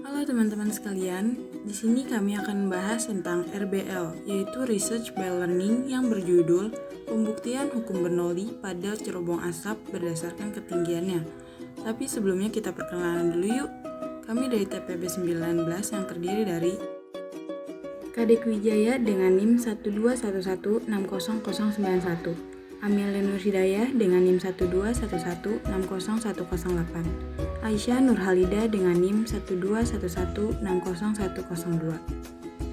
Halo teman-teman sekalian, di sini kami akan membahas tentang RBL, yaitu Research by Learning yang berjudul Pembuktian Hukum Bernoulli pada cerobong asap berdasarkan ketinggiannya. Tapi sebelumnya kita perkenalan dulu yuk. Kami dari TPB 19 yang terdiri dari Kadek Wijaya dengan NIM 1211600091, Amelia Nur Hidayah dengan NIM 121160108, Aisyah Nurhalida dengan NIM 121160102,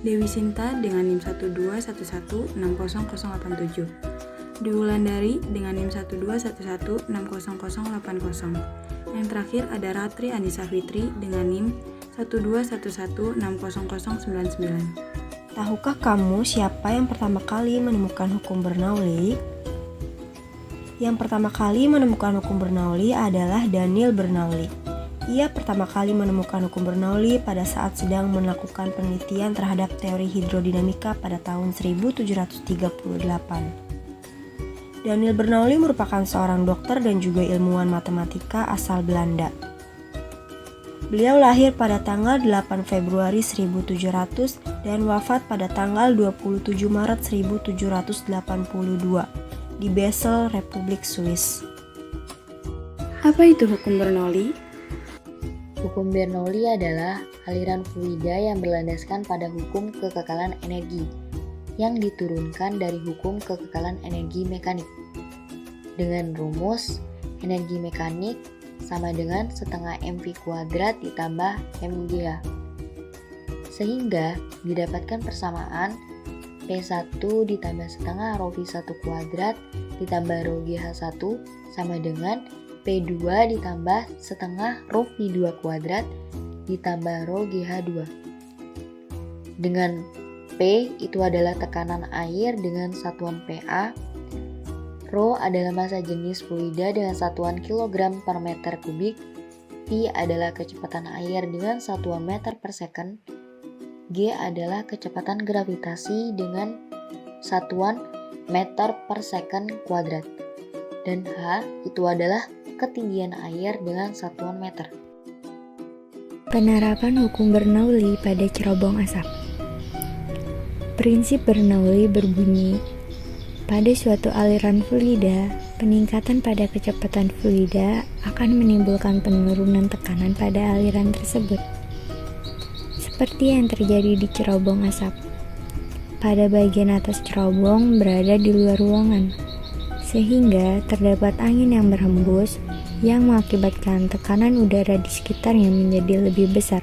Dewi Sinta dengan NIM 121160087, Dwi Wulandari dengan NIM 121160080. Yang terakhir ada Ratri Anissa Fitri dengan NIM 121160099. Tahukah kamu siapa yang pertama kali menemukan hukum Bernoulli? Yang pertama kali menemukan hukum Bernoulli adalah Daniel Bernoulli. Ia pertama kali menemukan hukum Bernoulli pada saat sedang melakukan penelitian terhadap teori hidrodinamika pada tahun 1738. Daniel Bernoulli merupakan seorang dokter dan juga ilmuwan matematika asal Belanda. Beliau lahir pada tanggal 8 Februari 1700 dan wafat pada tanggal 27 Maret 1782 di Basel, Republik Swiss. Apa itu hukum Bernoulli? Hukum Bernoulli adalah aliran fluida yang berlandaskan pada hukum kekekalan energi yang diturunkan dari hukum kekekalan energi mekanik. Dengan rumus, energi mekanik sama dengan setengah mv kuadrat ditambah mgh. Sehingga didapatkan persamaan P1 ditambah setengah rho V1 kuadrat ditambah rho GH1 sama dengan P2 ditambah setengah rho V2 kuadrat ditambah rho GH2. Dengan P itu adalah tekanan air dengan satuan PA, rho adalah massa jenis fluida dengan satuan kilogram per meter kubik, V adalah kecepatan air dengan satuan meter per second, G adalah kecepatan gravitasi dengan satuan meter per second kuadrat, dan H itu adalah ketinggian air dengan satuan meter. Penerapan hukum Bernoulli pada cerobong asap. Prinsip Bernoulli berbunyi, pada suatu aliran fluida, peningkatan pada kecepatan fluida akan menimbulkan penurunan tekanan pada aliran tersebut. Seperti yang terjadi di cerobong asap. Pada bagian atas cerobong berada di luar ruangan, sehingga terdapat angin yang berhembus yang mengakibatkan tekanan udara di sekitarnya menjadi lebih besar.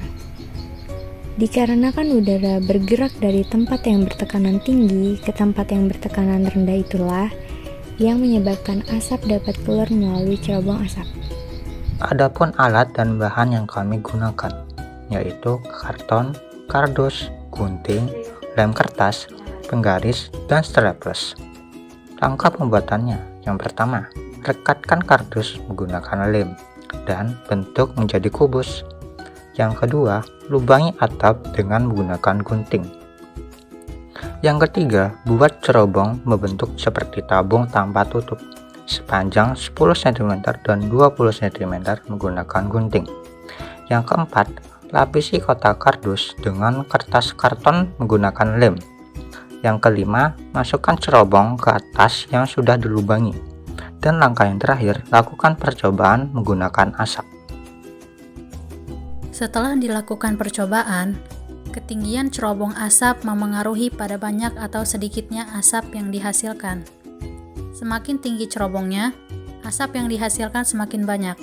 Dikarenakan udara bergerak dari tempat yang bertekanan tinggi ke tempat yang bertekanan rendah, itulah yang menyebabkan asap dapat keluar melalui cerobong asap. Adapun alat dan bahan yang kami gunakan, yaitu karton, kardus, gunting, lem kertas, penggaris, dan staples. Langkah pembuatannya, yang pertama, rekatkan kardus menggunakan lem dan bentuk menjadi kubus. Yang kedua, lubangi atap dengan menggunakan gunting. Yang ketiga, buat cerobong membentuk seperti tabung tanpa tutup sepanjang 10 cm dan 20 cm menggunakan gunting. Yang keempat, lapisi kotak kardus dengan kertas karton menggunakan lem. Yang kelima, masukkan cerobong ke atas yang sudah dilubangi. Dan langkah yang terakhir, lakukan percobaan menggunakan asap. Setelah dilakukan percobaan, ketinggian cerobong asap memengaruhi pada banyak atau sedikitnya asap yang dihasilkan. Semakin tinggi cerobongnya, asap yang dihasilkan semakin banyak.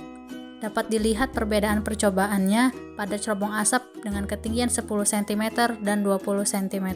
Dapat dilihat perbedaan percobaannya pada cerobong asap dengan ketinggian 10 cm dan 20 cm.